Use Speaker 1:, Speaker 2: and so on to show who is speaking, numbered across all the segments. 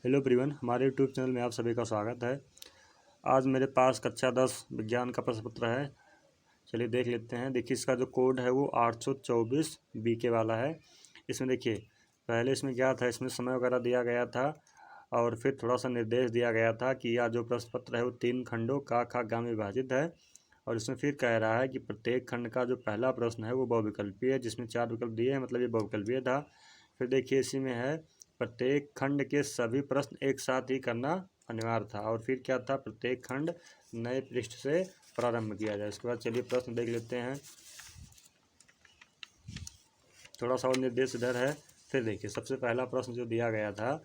Speaker 1: Hello everyone, हमारे YouTube channel में आप सभी का स्वागत है। आज मेरे पास कक्षा 10 विज्ञान का प्रश्न पत्र है। चलिए देख लेते हैं। देखिए इसका जो कोड है वो 824 BK वाला है। इसमें देखिए पहले इसमें क्या था, इसमें समय वगैरह दिया गया था और फिर थोड़ा सा निर्देश दिया गया था कि यह जो प्रश्न पत्र है वो 3 खंडों का खा गा में विभाजित है। और इसमें फिर कह रहा है कि प्रत्येक खंड का जो पहला प्रश्न है वो बहुविकल्पीय है, जिसमें 4 विकल्प दिए हैं, मतलब ये बहुविकल्पीय था। फिर देखिए इसी में है प्रत्येक खंड के सभी प्रश्न एक साथ ही करना अनिवार्य था। और फिर क्या था, प्रत्येक खंड नए पृष्ठ से प्रारंभ किया जाए। इसके बाद चलिए प्रश्न देख लेते हैं। थोड़ा सा और निर्देश इधर है। फिर देखिए सबसे पहला प्रश्न जो दिया गया था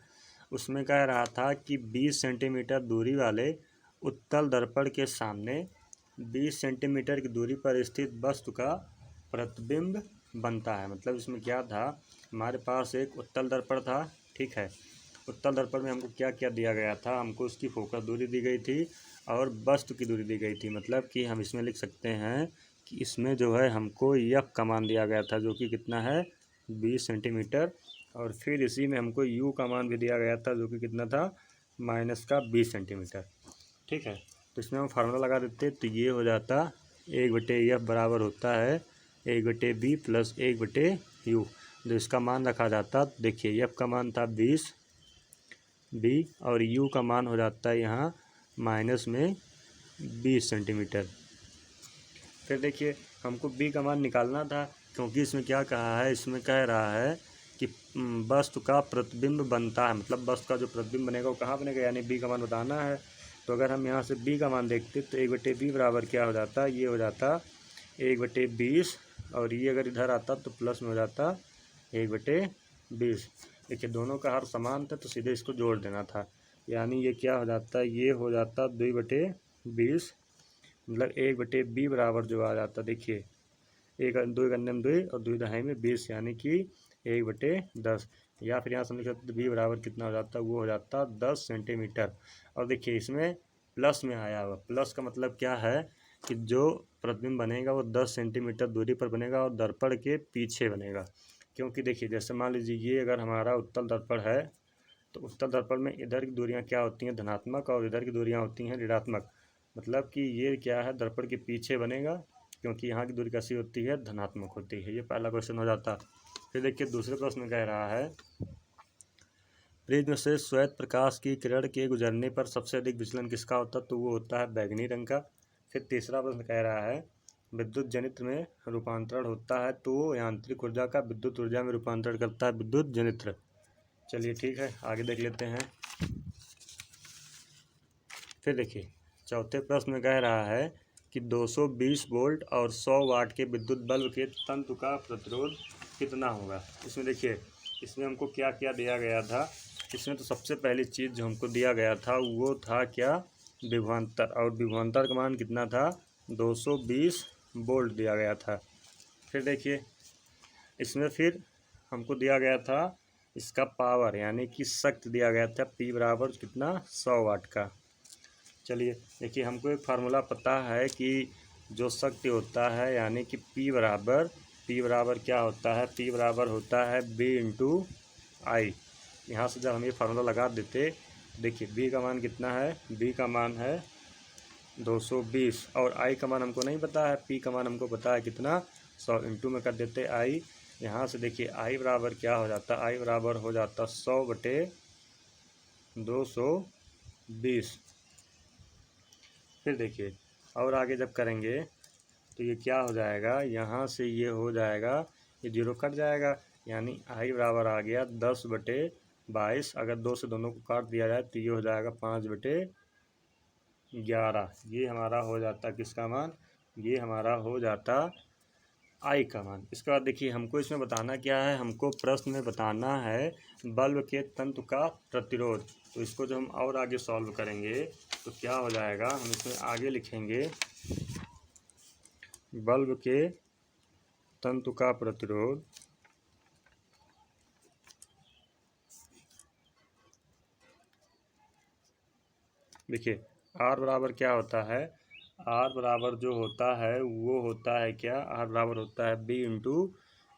Speaker 1: उसमें कह रहा था कि 20 सेंटीमीटर दूरी वाले उत्तल दर्पण के सामने 20 सेंटीमीटर की दूरी पर स्थित वस्तु का प्रतिबिंब बनता है। मतलब इसमें क्या था, हमारे पास एक उत्तल दर्पण था, ठीक है। उत्तल दर्पण में हमको क्या क्या दिया गया था, हमको उसकी फोकस दूरी दी गई थी और वस्तु की दूरी दी गई थी। मतलब कि हम इसमें लिख सकते हैं कि इसमें जो है हमको एफ का मान दिया गया था, जो कि कितना है 20 सेंटीमीटर। और फिर इसी में हमको यू का मान भी दिया गया था, जो कि कितना था -20 सेंटीमीटर, ठीक है। तो इसमें हम फार्मूला लगा देते तो ये हो जाता 1/F बराबर होता है 1/B प्लस 1/U। जो इसका मान रखा जाता, देखिए एफ का मान था 20 B और U का मान हो जाता है यहाँ -20 सेंटीमीटर। फिर देखिए हमको B का मान निकालना था, क्योंकि इसमें क्या कहा है, इसमें कह रहा है कि वस्तु का प्रतिबिंब बनता है। मतलब वस्तु का जो प्रतिबिंब बनेगा वो कहाँ बनेगा, यानी B का मान बताना है। तो अगर हम यहाँ से B का मान देखते तो 1/B बराबर क्या हो जाता, ये हो जाता 1/20 और ये अगर इधर आता तो प्लस में हो जाता 1/20। देखिए दोनों का हर समान था तो सीधे इसको जोड़ देना था, यानी ये क्या हो जाता, ये हो जाता 2/20, मतलब 1/B बराबर जो आ जाता, देखिए 2 गन्ने में 2 और 2 दहाई में 20, यानी कि 1/10। या फिर यहाँ से लिख सकते B बराबर कितना हो जाता, वो हो जाता 10 सेंटीमीटर। और देखिए इसमें प्लस में आया हुआ, प्लस का मतलब क्या है कि जो प्रतिबिंब बनेगा वो 10 सेंटीमीटर दूरी पर बनेगा और दर्पण के पीछे बनेगा। क्योंकि देखिए जैसे मान लीजिए ये अगर हमारा उत्तल दर्पण है तो उत्तल दर्पण में इधर की दूरियां क्या होती हैं, धनात्मक, और इधर की दूरियां होती हैं ऋणात्मक। मतलब कि ये क्या है, दर्पण के पीछे बनेगा, क्योंकि यहाँ की दूरी कैसी होती है, धनात्मक होती है। ये पहला क्वेश्चन हो जाता। फिर देखिए दूसरे प्रश्न में कह रहा है प्रिज्म से श्वेत प्रकाश की किरण के गुजरने पर सबसे अधिक विचलन किसका होता है, तो वो होता है बैगनी रंग का। फिर तीसरा प्रश्न कह रहा है विद्युत जनित्र में रूपांतरण होता है तो यांत्रिक ऊर्जा का विद्युत ऊर्जा में रूपांतरण करता है विद्युत जनित्र। चलिए ठीक है, आगे देख लेते हैं। फिर देखिए चौथे प्रश्न में कह रहा है कि 220 वोल्ट और 100 वाट के विद्युत बल्ब के तंतु का प्रतिरोध कितना होगा। इसमें देखिए इसमें हमको क्या क्या दिया गया था। इसमें तो सबसे पहली चीज़ जो हमको दिया गया था वो था क्या, विभवांतर। और विभवांतर का मान कितना था, 220 वोल्ट दिया गया था। फिर देखिए इसमें फिर हमको दिया गया था इसका पावर, यानी कि शक्ति दिया गया था P बराबर कितना, 100 वाट का। चलिए देखिए हमको एक फार्मूला पता है कि जो शक्ति होता है, यानी कि P बराबर क्या होता है, P बराबर होता है B × I। यहाँ से जब हम ये फार्मूला लगा देते, देखिए B का मान कितना है, B का मान है 220 और I का मान हमको नहीं पता है, P का मान हमको पता है कितना, 100 × में कर देते I। यहाँ से देखिए I बराबर क्या हो जाता, I बराबर हो जाता 100/220। फिर देखिए और आगे जब करेंगे तो ये क्या हो जाएगा, यहाँ से ये हो जाएगा, ये 0 कट जाएगा, यानी I बराबर आ गया 10/22। अगर 2 से दोनों को काट दिया जाए तो ये हो जाएगा 5/11। ये हमारा हो जाता किसका मान, ये हमारा हो जाता I का मान। इसके बाद देखिए हमको इसमें बताना क्या है, हमको प्रश्न में बताना है बल्ब के तंतु का प्रतिरोध। तो इसको जब हम और आगे सॉल्व करेंगे तो क्या हो जाएगा, हम इसमें आगे लिखेंगे बल्ब के तंतु का प्रतिरोध देखिए R बराबर क्या होता है, R बराबर जो होता है वो होता है क्या, R बराबर होता है B ×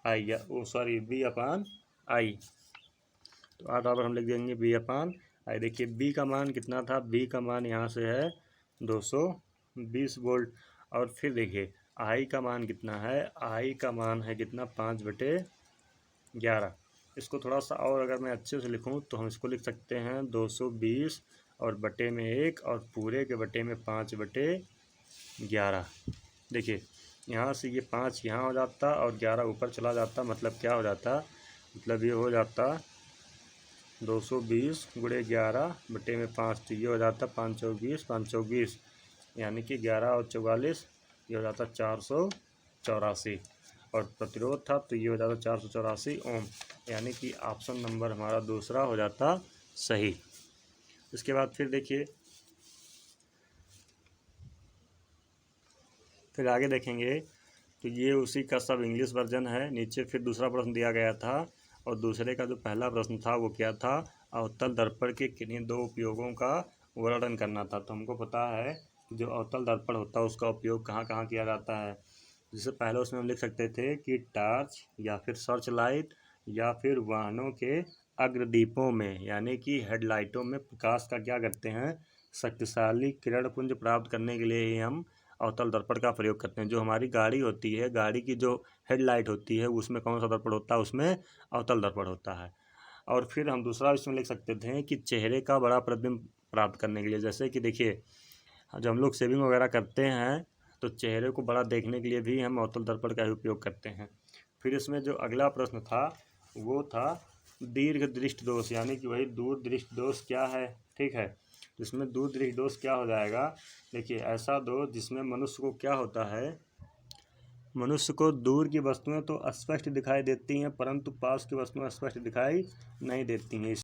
Speaker 1: I, या B/I। तो R बराबर हम लिख देंगे B/I आई देखिए बी का मान कितना था, बी का मान यहाँ से है 220 वोल्ट। और फिर देखिए आई का मान कितना है, आई का मान है कितना 5/11। इसको थोड़ा सा और अगर मैं अच्छे से लिखूं तो हम इसको लिख सकते हैं 220 और बटे में 1 और पूरे के बटे में 5/11। देखिए यहाँ से ये 5 यहाँ हो जाता और 11 ऊपर चला जाता, मतलब क्या हो जाता, मतलब ये हो जाता 220 गुणे 11 बटे में 5, तो ये हो जाता 5 चौक 20, 5 चौक 20, यानी कि 11 और 44 ये हो जाता 484। और प्रतिरोध था तो ये हो जाता 484 ओम, यानी कि ऑप्शन नंबर हमारा दूसरा हो जाता सही। इसके बाद फिर देखिए, फिर आगे देखेंगे तो ये उसी का सब इंग्लिश वर्जन है। नीचे फिर दूसरा प्रश्न दिया गया था और दूसरे का जो पहला प्रश्न था वो क्या था, अवतल दर्पण के किन्हीं दो उपयोगों का वर्णन करना था। तो हमको पता है कि जो अवतल दर्पण होता है उसका उपयोग कहाँ कहाँ किया जाता है। जैसे पहले उसमें हम लिख सकते थे कि टार्च या फिर सर्च लाइट या फिर वाहनों के अग्रदीपों में, यानी कि हेडलाइटों में प्रकाश का क्या करते हैं, शक्तिशाली किरण पुंज प्राप्त करने के लिए ही हम अवतल दर्पण का प्रयोग करते हैं। जो हमारी गाड़ी होती है, गाड़ी की जो हेडलाइट होती है उसमें कौन सा दर्पण होता है, उसमें अवतल दर्पण होता है। और फिर हम दूसरा इसमें लिख सकते थे कि चेहरे का बड़ा प्रतिबिंब प्राप्त करने के लिए, जैसे कि देखिए जब हम लोग शेविंग वगैरह करते हैं तो चेहरे को बड़ा देखने के लिए भी हम अवतल दर्पण का ही उपयोग करते हैं। फिर इसमें जो अगला प्रश्न था वो था दीर्घ दृष्टि दोष, यानी कि वही दूर दृष्टि दोष क्या है, ठीक है। जिसमें दूर दृष्टि दोष क्या हो जाएगा, देखिए ऐसा दोष जिसमें मनुष्य को क्या होता है, मनुष्य को दूर की वस्तुएं तो स्पष्ट दिखाई देती हैं परंतु पास की वस्तुएं स्पष्ट दिखाई नहीं देती हैं।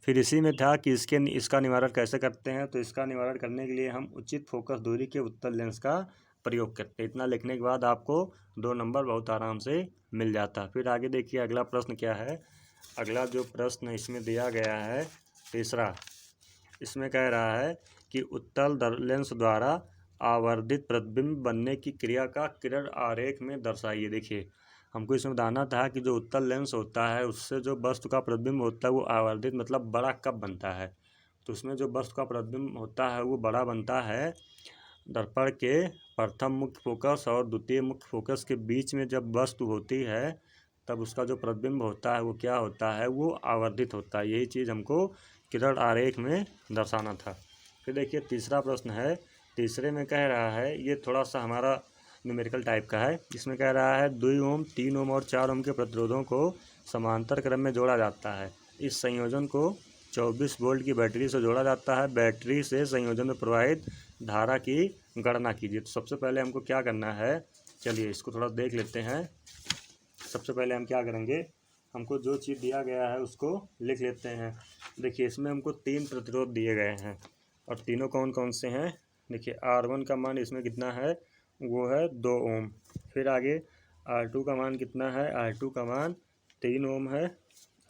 Speaker 1: फिर इसी में था कि इसका निवारण कैसे करते हैं, तो इसका निवारण करने के लिए हम उचित फोकस दूरी के उत्तल लेंस का प्रयोग करते हैं। इतना लिखने के बाद आपको 2 नंबर बहुत आराम से मिल जाता। फिर आगे देखिए अगला प्रश्न क्या है। अगला जो प्रश्न इसमें दिया गया है तीसरा, इसमें कह रहा है कि उत्तल लेंस द्वारा आवर्धित प्रतिबिंब बनने की क्रिया का किरण आरेख में दर्शाइए। देखिए हमको इसमें बताना था कि जो उत्तल लेंस होता है उससे जो वस्तु का प्रतिबिंब होता है वो आवर्धित मतलब बड़ा कब बनता है। तो उसमें जो वस्तु का प्रतिबिंब होता है वो बड़ा बनता है दर्पण के प्रथम मुख्य फोकस और द्वितीय मुख्य फोकस के बीच में जब वस्तु होती है तब उसका जो प्रतिबिंब होता है वो क्या होता है, वो आवर्धित होता है। यही चीज़ हमको किरण आरेख में दर्शाना था। फिर देखिए तीसरा प्रश्न है, तीसरे में कह रहा है, ये थोड़ा सा हमारा न्यूमेरिकल टाइप का है। इसमें कह रहा है 2 ओम 3 ओम और 4 ओम के प्रतिरोधों को समांतर क्रम में जोड़ा जाता है। इस संयोजन को 24 वोल्ट की बैटरी से जोड़ा जाता है। बैटरी से संयोजन में प्रवाहित धारा की गणना कीजिए। तो सबसे पहले हमको क्या करना है, चलिए इसको थोड़ा देख लेते हैं। सबसे पहले हम क्या करेंगे, हमको जो चीज़ दिया गया है उसको लिख लेते हैं। देखिए इसमें हमको 3 प्रतिरोध दिए गए हैं और तीनों कौन कौन से हैं। देखिए R1 का मान इसमें कितना है, वो है 2 ओम। फिर आगे R2 का मान कितना है, R2 का मान 3 ओम है।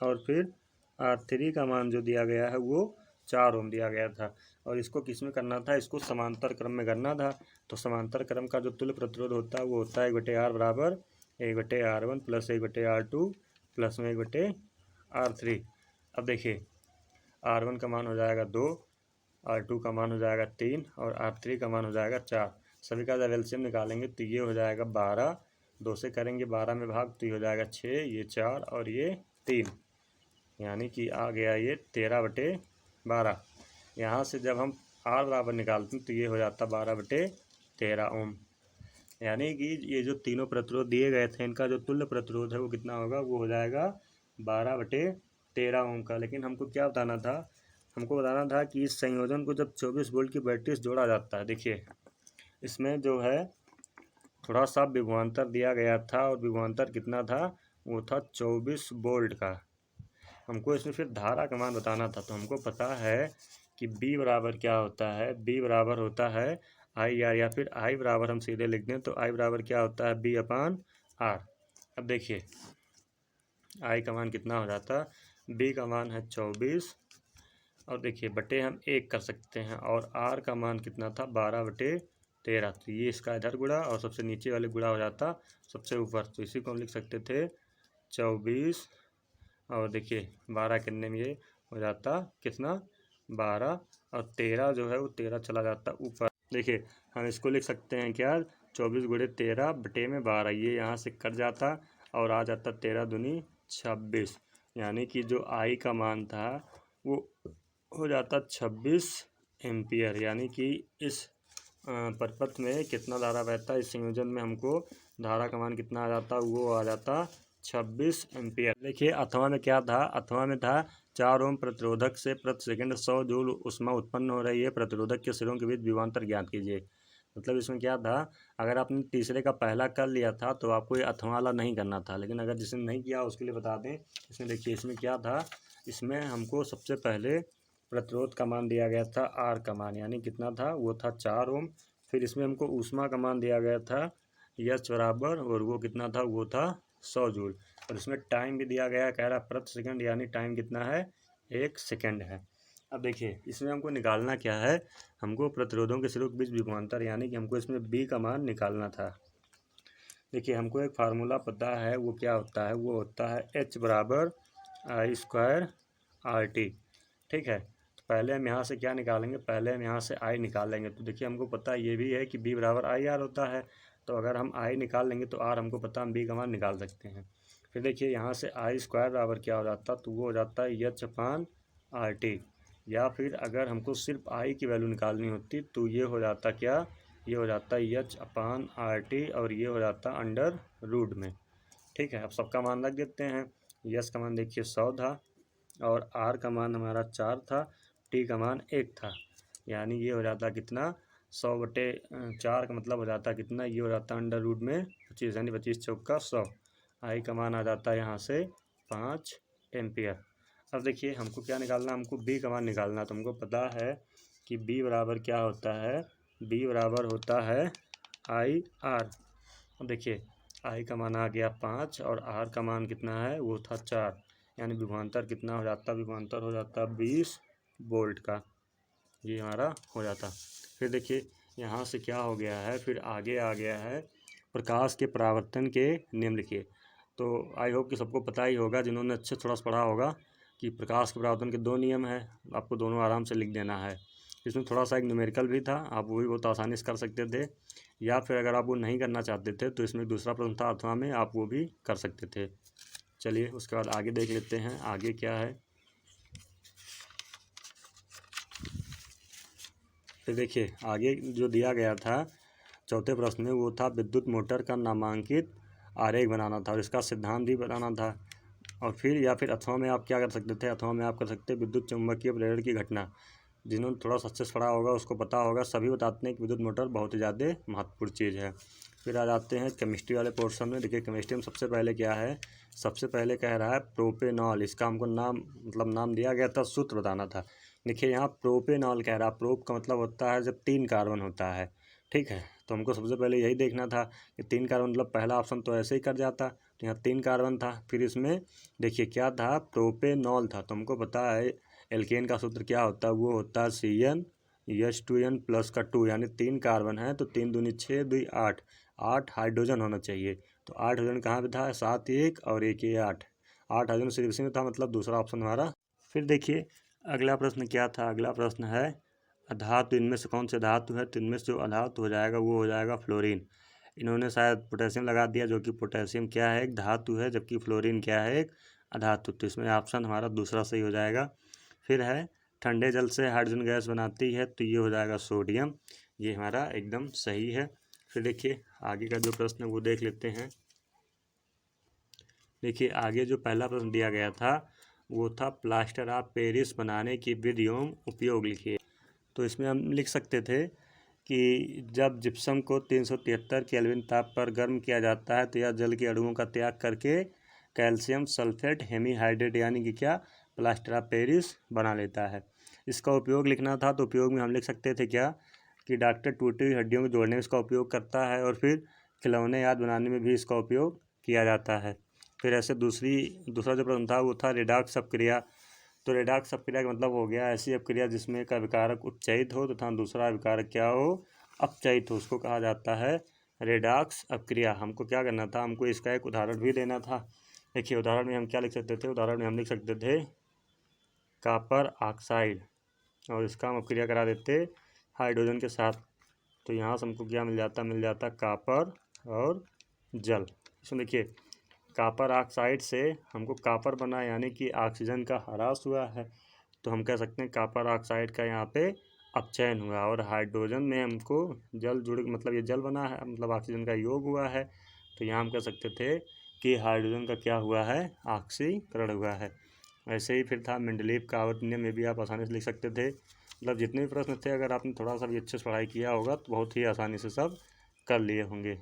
Speaker 1: और फिर R3 का मान जो दिया गया है वो 4 ओम दिया गया था। और इसको किस में करना था, इसको समांतर क्रम में करना था। तो समांतर क्रम का जो तुल्य प्रतिरोध होता है वो होता है 1/R बराबर 1/R1 प्लस 1/R2 प्लस में 1/R3। अब देखिए R1 का मान हो जाएगा 2, R2 का मान हो जाएगा 3 और R3 का मान हो जाएगा 4। सभी का जब एलसीएम निकालेंगे तो ये हो जाएगा 12, 2 से करेंगे 12 में भाग तो ये हो जाएगा 6, ये 4 और ये 3, यानी कि आ गया ये 13/12। यहाँ से जब हम R बराबर निकालते हैं तो ये हो जाता 12/13 ओम। यानी कि ये जो तीनों प्रतिरोध दिए गए थे इनका जो तुल्य प्रतिरोध है वो कितना होगा, वो हो जाएगा 12/13 ओम का। लेकिन हमको क्या बताना था, हमको बताना था कि इस संयोजन को जब 24 वोल्ट की बैटरी से जोड़ा जाता है। देखिए इसमें जो है थोड़ा सा विभवांतर दिया गया था और विभवांतर कितना था, वो था 24 वोल्ट का। हमको इसमें फिर धारा का मान बताना था। तो हमको पता है कि B बराबर क्या होता है, B बराबर होता है IR, या फिर I बराबर हम सीधे लिख दें तो I बराबर क्या होता है, B/R। अब देखिए I का मान कितना हो जाता, B का मान है 24 और देखिए बटे हम 1 कर सकते हैं और R का मान कितना था 12/13। तो ये इसका इधर गुणा और सबसे नीचे वाले गुणा हो जाता सबसे ऊपर। तो इसी को हम लिख सकते थे 24 और देखिए 12 करने में ये हो जाता कितना 12 और 13 जो है वो 13 चला जाता ऊपर। देखिए हम इसको लिख सकते हैं क्या, 24 गुणे 13 बटे में 12, ये यहाँ से कट जाता और आ जाता 13 दूनी 26, यानी कि जो आई का मान था वो हो जाता 26 एम्पियर। यानी कि इस परिपथ में कितना धारा बहता है, इस संयोजन में हमको धारा का मान कितना आ जाता, वो आ जाता 26 एम्पियर। देखिए अथवा में क्या था, अथवा में था 4 ओम प्रतिरोधक से प्रति सेकंड 100 जूल ऊष्मा उत्पन्न हो रही है, प्रतिरोधक के सिरों के बीच विभवांतर ज्ञात कीजिए। मतलब इसमें क्या था, अगर आपने तीसरे का पहला कर लिया था तो आपको ये अथवा वाला नहीं करना था, लेकिन अगर जिसने नहीं किया उसके लिए बता दें। इसमें देखिए इसमें क्या था, इसमें हमको सबसे पहले प्रतिरोध का मान दिया गया था आर का मान, यानी कितना था, वो था 4 ओम। फिर इसमें हमको ऊष्मा का मान दिया गया था एच बराबर, और वो कितना था, वो था 100 जूल। और इसमें टाइम भी दिया गया, कह रहा प्रति सेकंड, यानी टाइम कितना है, 1 सेकंड है। अब देखिए इसमें हमको निकालना क्या है, हमको प्रतिरोधों के सिरों के बीच विभवांतर, यानी कि हमको इसमें बी का मान निकालना था। देखिए हमको एक फार्मूला पता है, वो क्या होता है, वो होता है एच बराबर आई स्क्वायर आर टी। ठीक है, तो पहले हम यहाँ से क्या निकालेंगे, पहले हम यहाँ से आई निकालेंगे। तो देखिए हमको पता ये भी है कि बी बराबर आई आर होता है, तो अगर हम आई निकाल लेंगे तो आर हमको पता, हम बी का मान निकाल सकते हैं। फिर देखिए यहाँ से आई स्क्वायर बराबर क्या हो जाता, तो वो हो जाता है एच अपान आर टी। या फिर अगर हमको सिर्फ आई की वैल्यू निकालनी होती तो ये हो जाता क्या, ये हो जाता एच अपान आर टी, और ये हो जाता अंडर रूट में। ठीक है, अब सबका मान रख देते हैं। यस का मान देखिए 100 था, और आर का मान हमारा 4 था, टी का मान 1 था, यानी ये हो जाता कितना, 100/4 का मतलब हो जाता कितना, ये हो जाता अंडर रूट में 25, यानी 25 चौका 100। आई का मान आ जाता है यहाँ से 5 एम्पियर। अब देखिए हमको क्या निकालना, हमको बी का मान निकालना। तो हमको पता है कि बी बराबर क्या होता है, बी बराबर होता है आई आर। अब देखिए आई का मान आ गया 5 और आर का मान कितना है, वो था 4, यानी विभवांतर कितना हो जाता, विभवांतर हो जाता 20 वोल्ट का, ये हमारा हो जाता। फिर देखिए यहाँ से क्या हो गया है, फिर आगे आ गया है प्रकाश के परावर्तन के नियम लिखिए। तो आई होप कि सबको पता ही होगा, जिन्होंने अच्छे थोड़ा सा पढ़ा होगा, कि प्रकाश के परावर्तन के 2 नियम है, आपको दोनों आराम से लिख देना है। इसमें थोड़ा सा एक न्यूमेरिकल भी था, आप वो भी बहुत आसानी से कर सकते थे, या फिर अगर आप वो नहीं करना चाहते थे तो इसमें दूसरा प्रश्न था अथवा में, आप वो भी कर सकते थे। चलिए उसके बाद आगे देख लेते हैं, आगे क्या है। फिर देखिए आगे जो दिया गया था चौथे प्रश्न में, वो था विद्युत मोटर का नामांकित आरेख बनाना था और इसका सिद्धांत भी बनाना था। और फिर या फिर अथवा में आप क्या कर सकते थे, अथवा में आप कर सकते विद्युत चुम्बकीय प्रेरण की घटना। जिन्होंने थोड़ा सा अच्छे से पढ़ा होगा उसको पता होगा, सभी बताते हैं कि विद्युत मोटर बहुत ही ज़्यादा महत्वपूर्ण चीज़ है। फिर आ जाते हैं केमिस्ट्री वाले पोर्शन में। देखिए केमिस्ट्री में सबसे पहले क्या है, सबसे पहले कह रहा है प्रोपेनॉल। इसका हमको नाम मतलब नाम दिया गया था, सूत्र बताना था। देखिए यहाँ प्रोपेनॉल कह रहा है, प्रोप का मतलब होता है जब 3 कार्बन होता है। ठीक है, तो हमको सबसे पहले यही देखना था कि 3 कार्बन, मतलब पहला ऑप्शन तो ऐसे ही कर जाता, तो यहाँ 3 कार्बन था। फिर इसमें देखिए क्या था, प्रोपेनॉल था, तो हमको पता है एल्केन का सूत्र क्या होता है, वो होता है CnH2n प्लस का 2, यानी 3 कार्बन है तो 3 दूनी 6 2 8, 8 हाइड्रोजन होना चाहिए। तो 8 हाइड्रोजन कहाँ पे था, 7 1 और 1 ये 8, 8 हाइड्रोजन सिर्फ इसी में था, मतलब दूसरा ऑप्शन हमारा। फिर देखिए अगला प्रश्न क्या था, अगला प्रश्न है अधातु, इनमें से कौन से धातु है, तो इनमें से जो अधातु हो जाएगा वो हो जाएगा फ्लोरीन। इन्होंने शायद पोटेशियम लगा दिया, जो कि पोटेशियम क्या है, एक धातु है, जबकि फ्लोरीन क्या है, एक अधातु। तो इसमें ऑप्शन हमारा दूसरा सही हो जाएगा। फिर है ठंडे जल से हाइड्रोजन गैस बनाती है, तो ये हो जाएगा सोडियम, ये हमारा एकदम सही है। फिर देखिए आगे का जो प्रश्न है वो देख लेते हैं। देखिए आगे जो पहला प्रश्न दिया गया था वो था प्लास्टर ऑफ पेरिस बनाने की विधि एवं उपयोग लिखिए। तो इसमें हम लिख सकते थे कि जब जिप्सम को 373 केल्विन ताप पर गर्म किया जाता है तो यह जल के अणुओं का त्याग करके कैल्शियम सल्फेट हेमीहाइड्रेट यानी कि क्या, प्लास्टर ऑफ पेरिस बना लेता है। इसका उपयोग लिखना था, तो उपयोग में हम लिख सकते थे क्या, कि डॉक्टर टूटी हुई हड्डियों को जोड़ने में इसका उपयोग करता है, और फिर खिलौने याद बनाने में भी इसका उपयोग किया जाता है। फिर ऐसे दूसरा जो प्रश्न था वो था रेडॉक्स अपक्रिया। तो रेडॉक्स अपक्रिया का मतलब हो गया ऐसी अपक्रिया जिसमें एक अभिकारक उच्चयित हो तथा दूसरा अभिकारक क्या हो, अपचयित हो, उसको कहा जाता है रेडॉक्स अपक्रिया। हमको क्या करना था, हमको इसका एक उदाहरण भी देना था। देखिए उदाहरण में हम क्या लिख सकते थे, उदाहरण में हम लिख सकते थे कॉपर ऑक्साइड, और इसका हम अपक्रिया करा देते हाइड्रोजन के साथ, तो यहाँ से हमको क्या मिल जाता कापर और जल। इसमें देखिए कापर ऑक्साइड से हमको कापर बना, यानी कि ऑक्सीजन का ह्रास हुआ है, तो हम कह सकते हैं कापर ऑक्साइड का यहाँ पे अपचयन हुआ। और हाइड्रोजन में हमको जल जुड़, मतलब ये जल बना है, मतलब ऑक्सीजन का योग हुआ है, तो यहाँ हम कह सकते थे कि हाइड्रोजन का क्या हुआ है, ऑक्सीकरण हुआ है। ऐसे ही फिर था मेंडलीव का आवर्त नियम, में भी आप आसानी से लिख सकते थे। मतलब जितने भी प्रश्न थे, अगर आपने थोड़ा सा भी अच्छे से पढ़ाई किया होगा तो बहुत ही आसानी से सब कर लिए होंगे।